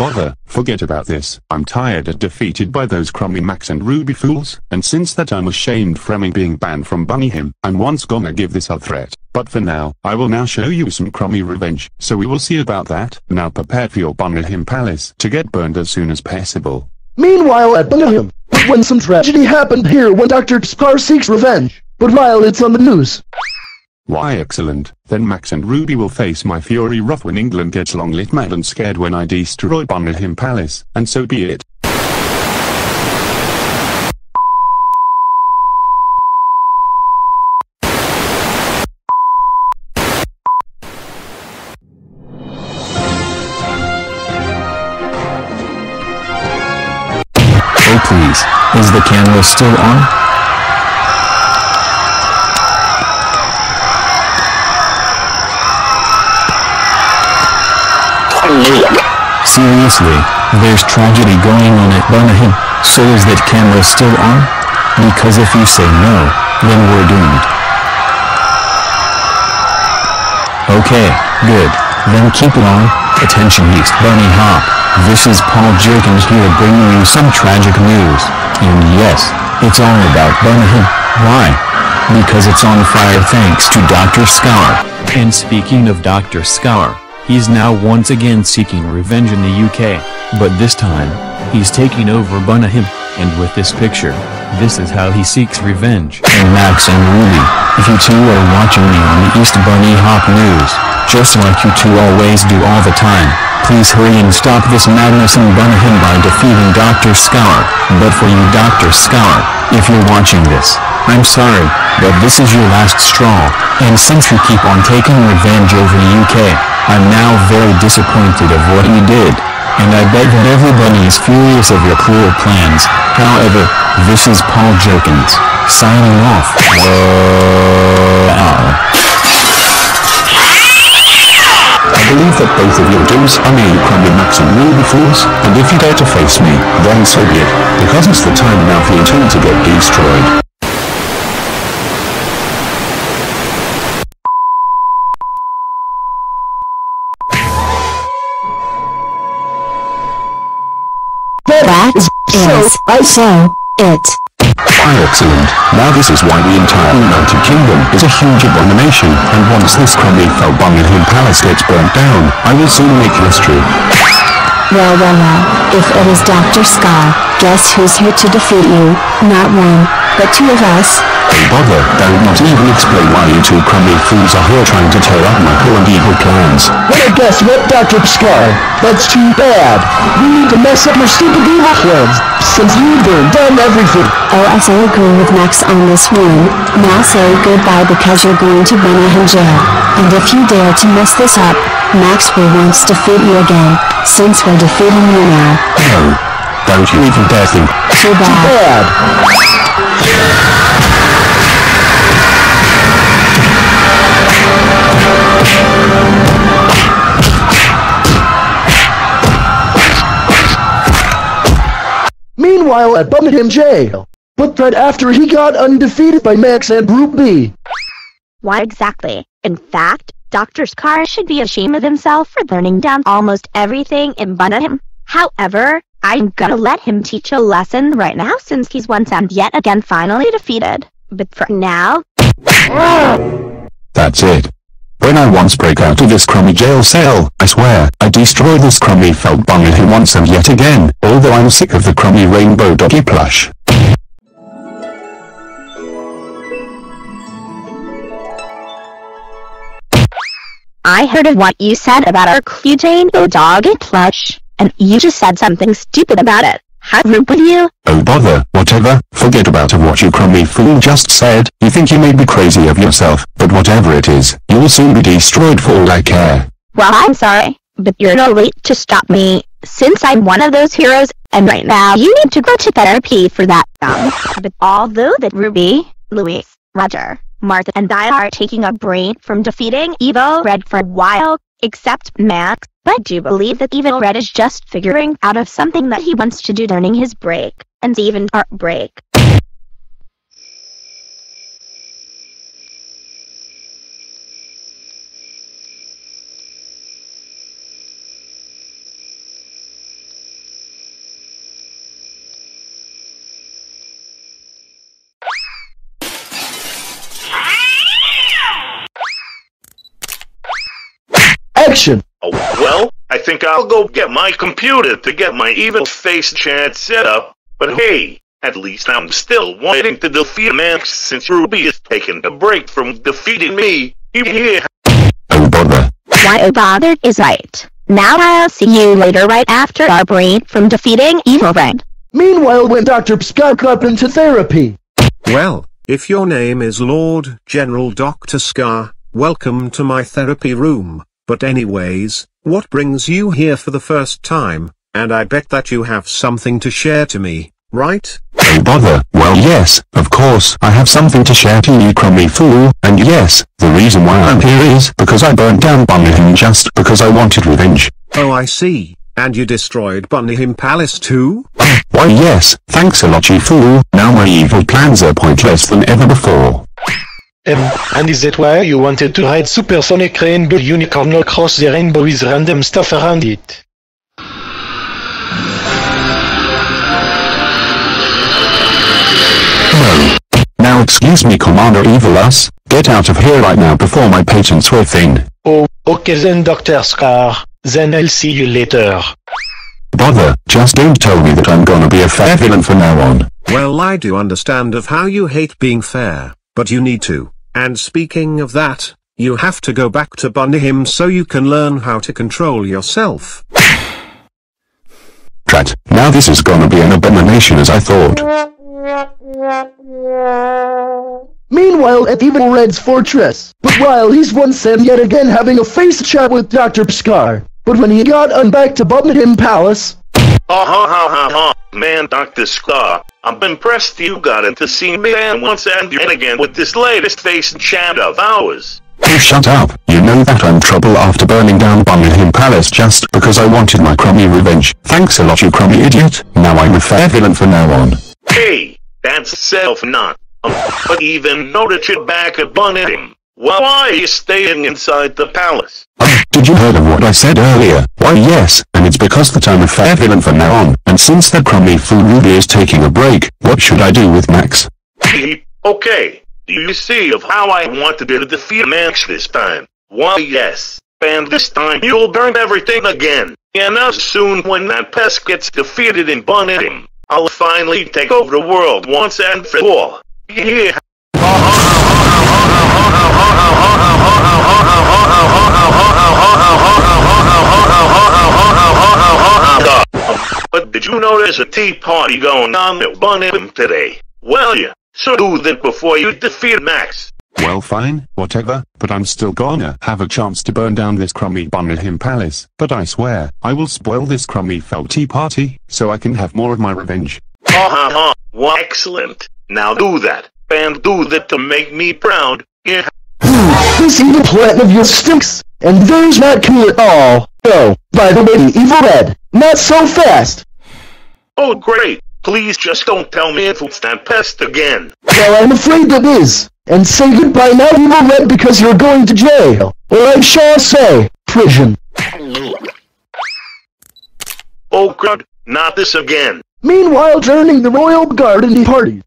bother, forget about this. I'm tired and defeated by those crummy Max and Ruby fools, and since that I'm ashamed from being banned from Bunny Him, I'm once gonna give this a threat. But for now, I will now show you some crummy revenge, so we will see about that. Now prepare for your Bunny Him palace to get burned as soon as possible. Meanwhile at Bunny Him, when some tragedy happened here when Dr.Skar seeks revenge, but while it's on the news. Why excellent, then Max and Ruby will face my fury rough when England gets long lit mad and scared when I destroy Bunny Him palace, and so be it. Oh please, is the camera still on? Seriously, there's tragedy going on at Bunny Him, so is that camera still on? Because if you say no, then we're doomed. Okay, good, then keep it on. Attention East Bunny Hop, this is Paul Jerkins here bringing you some tragic news. And yes, it's all about Bunny Him. Why? Because it's on fire thanks to Dr.Skar. And speaking of Dr.Skar, he's now once again seeking revenge in the UK, but this time, he's taking over Bunny Him, and with this picture, this is how he seeks revenge. And Max and Ruby, if you two are watching me on the East Bunny Hop News, just like you two always do all the time, please hurry and stop this madness in Bunny Him by defeating Dr.Skar. But for you Dr.Skar, if you're watching this, I'm sorry, but this is your last straw, and since you keep on taking revenge over the UK, I'm now very disappointed of what you did, and I bet that everybody is furious of your cruel plans. However, this is Paul Jerkins, signing off. I believe that both of your do's are me, crummy Max and Ruby fools, and if you dare to face me, then so be it, because it's the time now for you two to get destroyed. That is so it. Excellent. Now this is why the entire United Kingdom is a huge abomination, and once this crummy fell Bunny Him palace gets burnt down, I will soon make history. Well, if it is Dr.Skar, guess who's here to defeat you? Not one, but two of us. Oh bother, that would not even explain why you two crummy fools are here trying to tear up my cool and evil plans. Well, guess what, Dr.Skar? That's too bad. We need to mess up your stupid evil plans, since you burned down everything. Oh, I so agree with Max on this one. Now say goodbye because you're going to Bunny Him jail. And if you dare to mess this up, Max will once defeat you again, since we're defeating you now. No, don't you even dare think. Too bad. Meanwhile at Bunny Him jail, but right after he got undefeated by Max and Ruby. Why exactly? In fact, Dr.Skar should be ashamed of himself for burning down almost everything in Bunny Him. However, I'm gonna let him teach a lesson right now since he's once and yet again finally defeated. But for now... That's it. When I once break out of this crummy jail cell, I swear, I destroy this crummy felt Bunny Him once and yet again, although I'm sick of the crummy rainbow doggy plush. I heard of what you said about our cute rainbow doggy plush, and you just said something stupid about it. How rude of you! Oh bother, whatever, forget about what you crummy fool just said. You think you may be crazy of yourself, but whatever it is, you'll soon be destroyed for all I care. Well, I'm sorry, but you're no late to stop me, since I'm one of those heroes, and right now you need to go to therapy for that. But although that Ruby, Louise, Roger, Martha and I are taking a break from defeating Evil Red for a while, except Max, but do believe that Evil Red is just figuring out of something that he wants to do during his break, and even our break. protection. Oh, well, I think I'll go get my computer to get my evil face chat set up. But hey, at least I'm still waiting to defeat Max since Ruby has taken a break from defeating me. Yeah. Oh bother. Why oh bother is right. Now I'll see you later right after our break from defeating Evil Red. Meanwhile, when Dr. Skar got into therapy. Well, if your name is Lord General Dr. Skar, welcome to my therapy room. But anyways, what brings you here for the first time? And I bet that you have something to share to me, right? Oh bother. Well yes, of course I have something to share to you crummy fool, and yes, the reason why I'm here is because I burnt down Bunnyham just because I wanted revenge. Oh I see, and you destroyed Bunnyham Palace too? Why yes, thanks a lot you fool, now my evil plans are pointless than ever before. And is that why you wanted to ride supersonic rainbow unicorn across the rainbow with random stuff around it? No. Now excuse me Commander Evilus, get out of here right now before my patients were thin. Oh, okay then Dr. Skar, then I'll see you later. Bother, just don't tell me that I'm gonna be a fair villain from now on. Well I do understand of how you hate being fair, but you need to. And speaking of that, you have to go back to Bunnyham so you can learn how to control yourself. Drat, now this is gonna be an abomination as I thought. Meanwhile, at Evil Red's fortress. But while he's once and yet again having a face chat with Dr. Skar. But when he got on back to Bunnyham Palace. Man, Dr. Skar, I'm impressed you got into see me and once and again with this latest face chat of ours. Oh shut up, you know that I'm trouble after burning down Bunnyham Palace just because I wanted my crummy revenge. Thanks a lot you crummy idiot, now I'm a fair villain from now on. Hey, that's self-not. But even know that you're back at Bunnyham. Why are you staying inside the palace? Did you heard of what I said earlier? Why yes, and it's because that I'm a fair villain from now on, and since that crummy fool Ruby is taking a break, what should I do with Max? Okay, do you see of how I wanted to defeat Max this time? Why yes, and this time you'll burn everything again. And as soon when that pest gets defeated in Bunnyham, I'll finally take over the world once and for all. Yeah. But did you know there's a tea party going on at Bunnyham today? Well, yeah, so do that before you defeat Max. Well fine, whatever, but I'm still gonna have a chance to burn down this crummy Bunnyham Palace, but I swear, I will spoil this crummy felt tea party, so I can have more of my revenge. Well, excellent. Now do that, and do that to make me proud. Yeah. This evil plan of yours stinks, and there's not cool at all. Oh, by the way, Evil Red, not so fast. Oh great, please just don't tell me if it's that pest again. Well, I'm afraid it is. And say goodbye now, Evil Red, because you're going to jail. Or I shall say, prison. Oh crud, not this again. Meanwhile, during the Royal Garden party.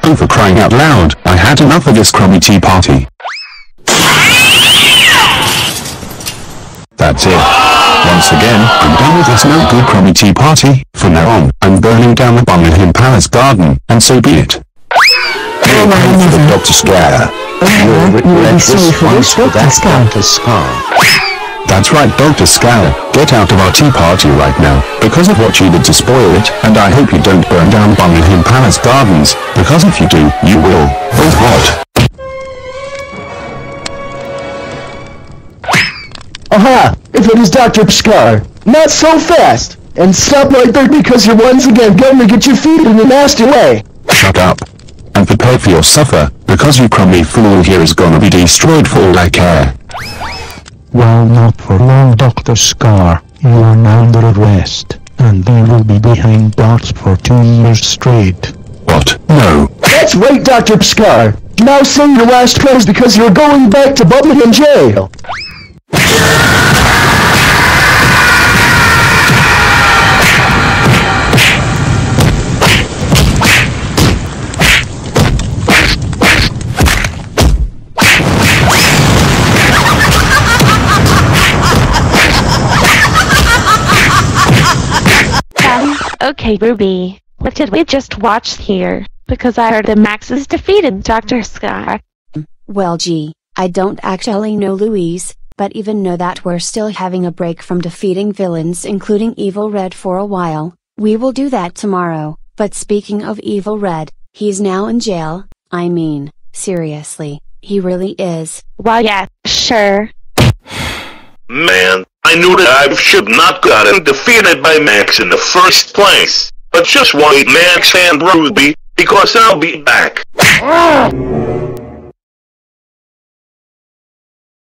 Oh, for crying out loud, I had enough of this crummy tea party. That's it. Once again, I'm done with this no good crummy tea party. From now on, I'm burning down the Bunnyham Palace garden, and so be it. Dr. Skar. You'll be sorry for this, Dr. Skar. That's right, Dr. Skar. Get out of our tea party right now, because of what you did to spoil it, and I hope you don't burn down Bunnyham Palace gardens, because if you do, you will. Oh what? Aha! If it is Dr. Skar, not so fast! And stop right there because you're once again going to get your feet in a nasty way! Shut up. And prepare for your suffer, because you crummy fool here is gonna be destroyed for all I care. Well, not for long, Dr. Skar. You are now under arrest, and you will be behind bars for 2 years straight. What? No. That's right, Dr. Skar! Now sing your last prayers because you're going back to Birmingham jail. Okay, Ruby, what did we just watch here? Because I heard that Max has defeated Dr.Skar. Well gee, I don't actually know Louise, but even know that we're still having a break from defeating villains including Evil Red for a while. We will do that tomorrow, but speaking of Evil Red, he's now in jail. I mean, seriously, he really is. Well yeah, sure. Man, I knew that I should not gotten defeated by Max in the first place. But just wait Max and Ruby, because I'll be back.